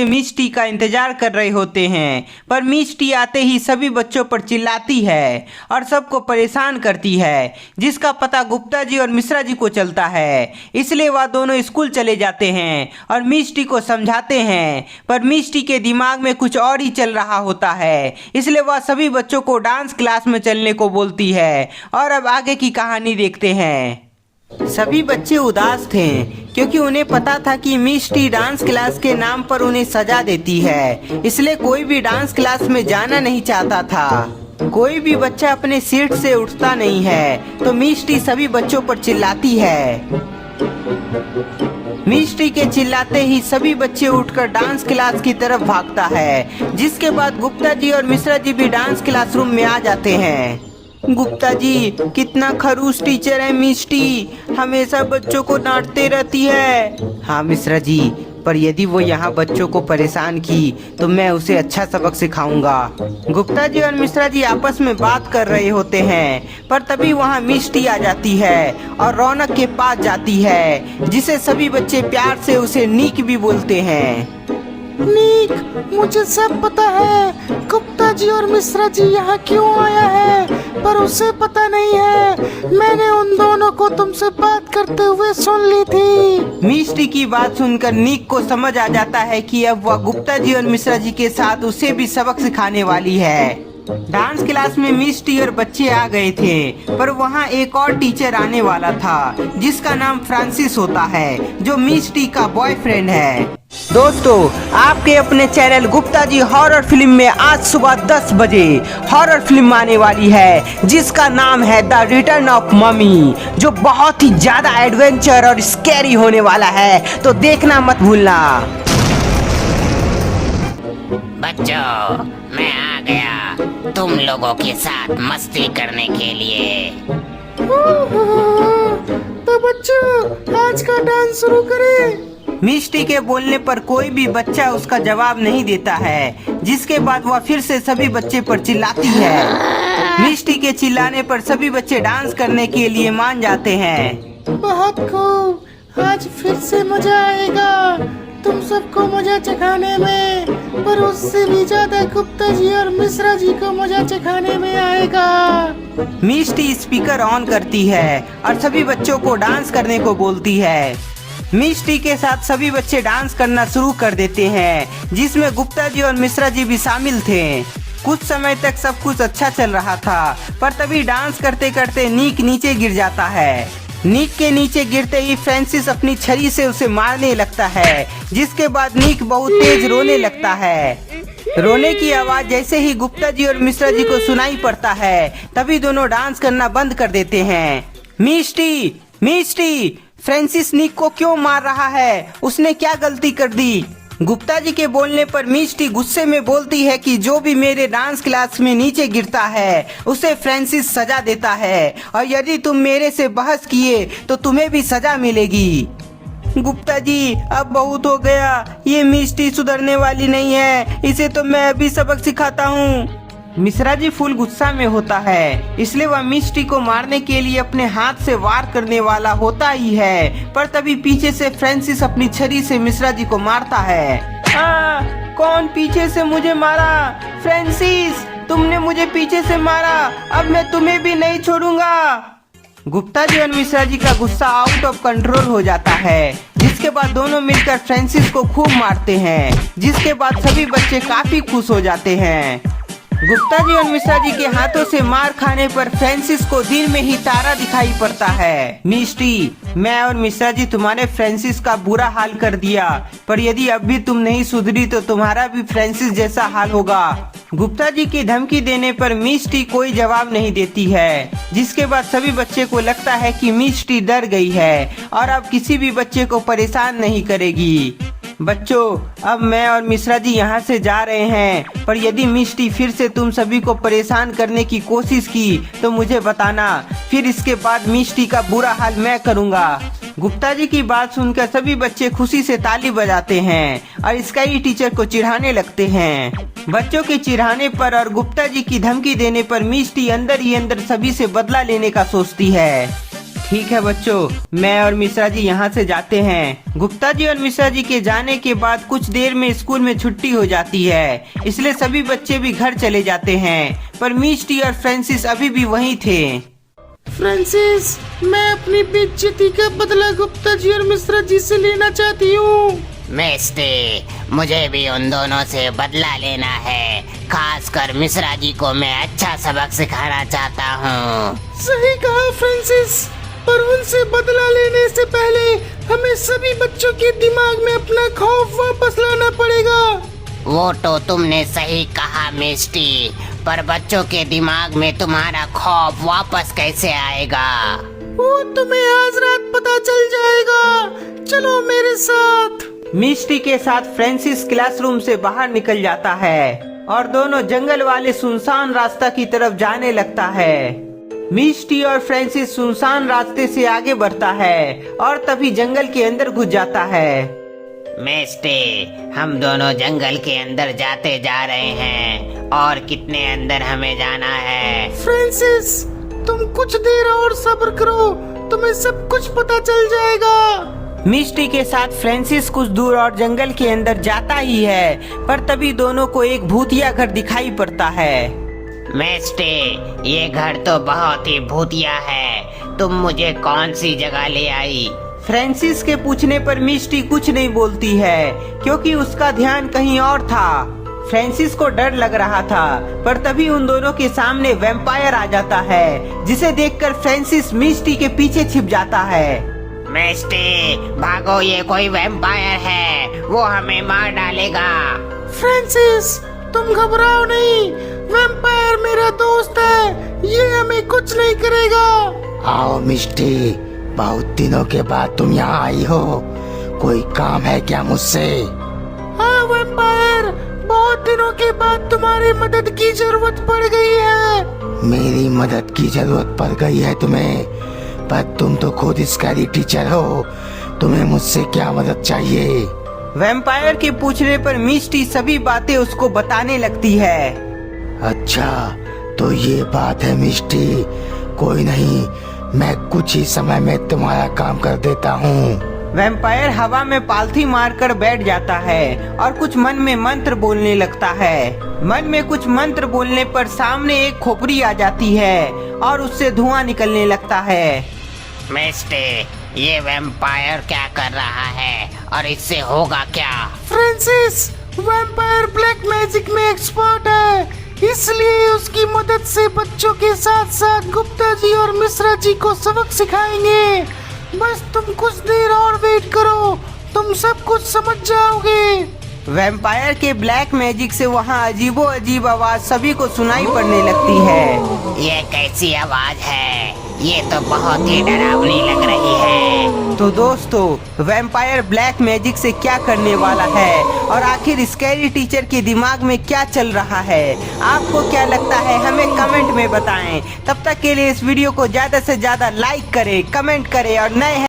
बच्चे मिष्टी का इंतजार कर रहे होते हैं, पर मिष्टी आते ही सभी बच्चों पर चिल्लाती है और सबको परेशान करती है, जिसका पता गुप्ता जी और मिश्रा जी को चलता है। इसलिए वह दोनों स्कूल चले जाते हैं और मिष्टी को समझाते हैं, पर मिष्टी के दिमाग में कुछ और ही चल रहा होता है। इसलिए वह सभी बच्चों को डांस क्लास में चलने को बोलती है। और अब आगे की कहानी देखते हैं। सभी बच्चे उदास थे क्योंकि उन्हें पता था कि मिष्टी डांस क्लास के नाम पर उन्हें सजा देती है। इसलिए कोई भी डांस क्लास में जाना नहीं चाहता था। कोई भी बच्चा अपने सीट से उठता नहीं है, तो मिष्टी सभी बच्चों पर चिल्लाती है। मिष्टी के चिल्लाते ही सभी बच्चे उठकर डांस क्लास की तरफ भागता है, जिसके बाद गुप्ता जी और मिश्रा जी भी डांस क्लासरूम में आ जाते हैं। गुप्ता जी, कितना खड़ूस टीचर है मिष्टी, हमेशा बच्चों को डांटते रहती है। हाँ मिश्रा जी, पर यदि वो यहाँ बच्चों को परेशान की तो मैं उसे अच्छा सबक सिखाऊंगा। गुप्ता जी और मिश्रा जी आपस में बात कर रहे होते हैं, पर तभी वहाँ मिष्टी आ जाती है और रौनक के पास जाती है, जिसे सभी बच्चे प्यार से उसे नीक भी बोलते हैं। नीक, मुझे सब पता है गुप्ता जी और मिश्रा जी यहाँ क्यों आया है, पर उसे पता नहीं है। मैंने उन दोनों को तुमसे बात करते हुए सुन ली थी। मिष्टी की बात सुनकर नीक को समझ आ जाता है कि अब वह गुप्ता जी और मिश्रा जी के साथ उसे भी सबक सिखाने वाली है। डांस क्लास में मिष्टी और बच्चे आ गए थे, पर वहाँ एक और टीचर आने वाला था, जिसका नाम फ्रांसिस होता है, जो मिष्टी का बॉयफ्रेंड है। दोस्तों, आपके अपने channel Gupta ji horror film में आज सुबह 10 बजे हॉरर फिल्म आने वाली है, जिसका नाम है द रिटर्न ऑफ मम्मी, जो बहुत ही ज्यादा एडवेंचर और स्कैरी होने वाला है, तो देखना मत भूलना। बच्चों, मैं आ गया तुम लोगों के साथ मस्ती करने के लिए। तो बच्चों, आज का डांस शुरू करें। मिष्टी के बोलने पर कोई भी बच्चा उसका जवाब नहीं देता है, जिसके बाद वह फिर से सभी बच्चे पर चिल्लाती है। मिष्टी के चिल्लाने पर सभी बच्चे डांस करने के लिए मान जाते हैं। बहुत खूब, आज फिर से मजा आएगा तुम सबको मजा चखाने में, पर उससे भी ज्यादा गुप्ता जी और मिश्रा जी को मजा चखाने में आएगा। मिष्टी स्पीकर ऑन करती है और सभी बच्चों को डांस करने को बोलती है। मिष्टी के साथ सभी बच्चे डांस करना शुरू कर देते हैं, जिसमें गुप्ता जी और मिश्रा जी भी शामिल थे। कुछ समय तक सब कुछ अच्छा चल रहा था, पर तभी डांस करते करते नीक नीचे गिर जाता है। नीक के नीचे गिरते ही फ्रांसिस अपनी छड़ी से उसे मारने लगता है, जिसके बाद नीक बहुत तेज रोने लगता है। रोने की आवाज जैसे ही गुप्ता जी और मिश्रा जी को सुनाई पड़ता है, तभी दोनों डांस करना बंद कर देते हैं। मिष्टी, मिष्टी, फ्रांसिस नीक को क्यों मार रहा है? उसने क्या गलती कर दी? गुप्ता जी के बोलने पर मिष्टी गुस्से में बोलती है कि जो भी मेरे डांस क्लास में नीचे गिरता है उसे फ्रांसिस सजा देता है, और यदि तुम मेरे से बहस किए तो तुम्हें भी सजा मिलेगी। गुप्ता जी, अब बहुत हो गया, ये मिष्टी सुधरने वाली नहीं है, इसे तो मैं अभी सबक सिखाता हूँ। मिश्रा जी फुल गुस्सा में होता है, इसलिए वह मिष्टी को मारने के लिए अपने हाथ से वार करने वाला होता ही है, पर तभी पीछे से फ्रांसिस अपनी छड़ी से मिश्रा जी को मारता है। कौन पीछे से मुझे मारा? फ्रांसिस, तुमने मुझे पीछे से मारा, अब मैं तुम्हें भी नहीं छोड़ूंगा। गुप्ता जी और मिश्रा जी का गुस्सा आउट ऑफ कंट्रोल हो जाता है, जिसके बाद दोनों मिलकर फ्रांसिस को खूब मारते हैं, जिसके बाद सभी बच्चे काफी खुश हो जाते हैं। गुप्ता जी और मिश्रा जी के हाथों से मार खाने पर फ्रांसिस को दिन में ही तारा दिखाई पड़ता है। मिष्टी, मैं और मिश्रा जी तुम्हारे फ्रांसिस का बुरा हाल कर दिया, पर यदि अब भी तुम नहीं सुधरी तो तुम्हारा भी फ्रांसिस जैसा हाल होगा। गुप्ता जी की धमकी देने पर मिष्टी कोई जवाब नहीं देती है, जिसके बाद सभी बच्चे को लगता है कि मिष्टी डर गई है और अब किसी भी बच्चे को परेशान नहीं करेगी। बच्चों, अब मैं और मिश्रा जी यहाँ से जा रहे हैं, पर यदि मिष्टी फिर से तुम सभी को परेशान करने की कोशिश की तो मुझे बताना, फिर इसके बाद मिष्टी का बुरा हाल मैं करूँगा। गुप्ता जी की बात सुनकर सभी बच्चे खुशी से ताली बजाते हैं और स्काई टीचर को चिढ़ाने लगते हैं। बच्चों के चिढ़ाने पर और गुप्ता जी की धमकी देने पर मिष्टी अंदर ही अंदर सभी से बदला लेने का सोचती है। ठीक है बच्चों, मैं और मिश्रा जी यहाँ से जाते हैं। गुप्ता जी और मिश्रा जी के जाने के बाद कुछ देर में स्कूल में छुट्टी हो जाती है, इसलिए सभी बच्चे भी घर चले जाते हैं। पर मिष्टी और फ्रांसिस अभी भी वहीं थे। फ्रांसिस, मैं अपनी बेइज्जती का बदला गुप्ता जी और मिश्रा जी से लेना चाहती हूँ। मिस्टी, मुझे भी उन दोनों से बदला लेना है। खासकर मिश्रा जी को मैं अच्छा सबक सिखाना चाहता हूँ। सही कहा फ्रांसिस, पर उनसे बदला लेने से पहले हमें सभी बच्चों के दिमाग में अपना खौफ वापस लाना पड़ेगा। वो तो तुमने सही कहा मिस्टी, पर बच्चों के दिमाग में तुम्हारा खौफ वापस कैसे आएगा? वो तुम्हें आज रात पता चल जाएगा। चलो मेरे साथ। मिष्टी के साथ फ्रांसिस क्लासरूम से बाहर निकल जाता है और दोनों जंगल वाले सुनसान रास्ता की तरफ जाने लगता है। मिष्टी और फ्रांसिस सुनसान रास्ते से आगे बढ़ता है और तभी जंगल के अंदर घुस जाता है। मिस्टी, हम दोनों जंगल के अंदर जाते जा रहे हैं। और कितने अंदर हमें जाना है? फ्रांसिस, तुम कुछ देर और सब्र करो, तुम्हें सब कुछ पता चल जाएगा। मिष्टी के साथ फ्रांसिस कुछ दूर और जंगल के अंदर जाता ही है, पर तभी दोनों को एक भूतिया घर दिखाई पड़ता है। मिस्टी, ये घर तो बहुत ही भूतिया है। तुम मुझे कौन सी जगह ले आई? फ्रांसिस के पूछने पर मिष्टी कुछ नहीं बोलती है, क्योंकि उसका ध्यान कहीं और था। फ्रांसिस को डर लग रहा था, पर तभी उन दोनों के सामने वैम्पायर आ जाता है, जिसे देखकर फ्रांसिस मिष्टी के पीछे छिप जाता है। मिस्टी, भागो, ये कोई वैम्पायर है, वो हमें मार डालेगा। फ्रांसिस, तुम घबराओ नहीं, वैम्पायर मेरा दोस्त है, ये हमें कुछ नहीं करेगा। आओ मिष्टी, बहुत दिनों के बाद तुम यहाँ आई हो, कोई काम है क्या मुझसे? हाँ वैम्पायर, बहुत दिनों के बाद तुम्हारी मदद की जरूरत पड़ गई है। मेरी मदद की जरूरत पड़ गई है तुम्हें, पर तुम तो खुद स्कैरी टीचर हो, तुम्हें मुझसे क्या मदद चाहिए? वैम्पायर के पूछने पर मिष्टी सभी बातें उसको बताने लगती है। अच्छा, तो ये बात है मिष्टी, कोई नहीं, मैं कुछ ही समय में तुम्हारा काम कर देता हूँ। वैम्पायर हवा में पालथी मारकर बैठ जाता है और कुछ मन में मंत्र बोलने लगता है। मन में कुछ मंत्र बोलने पर सामने एक खोपड़ी आ जाती है और उससे धुआं निकलने लगता है। मिस्टी, ये वैम्पायर क्या कर रहा है और इससे होगा क्या? फ्रांसिस, वैम्पायर ब्लैक मैजिक में एक्सपर्ट है, इसलिए उसकी मदद से बच्चों के साथ साथ गुप्ता जी और मिश्रा जी को सबक सिखाएंगे। बस तुम कुछ देर और वेट करो, तुम सब कुछ समझ जाओगे। वैम्पायर के ब्लैक मैजिक से वहाँ अजीबो अजीब आवाज सभी को सुनाई पड़ने लगती है। ये कैसी आवाज है? ये तो बहुत ही डरावनी लग रही है। तो दोस्तों, वैम्पायर ब्लैक मैजिक से क्या करने वाला है और आखिर स्कैरी टीचर के दिमाग में क्या चल रहा है, आपको क्या लगता है हमें कमेंट में बताएं। तब तक के लिए इस वीडियो को ज्यादा से ज्यादा लाइक करें, कमेंट करें और नए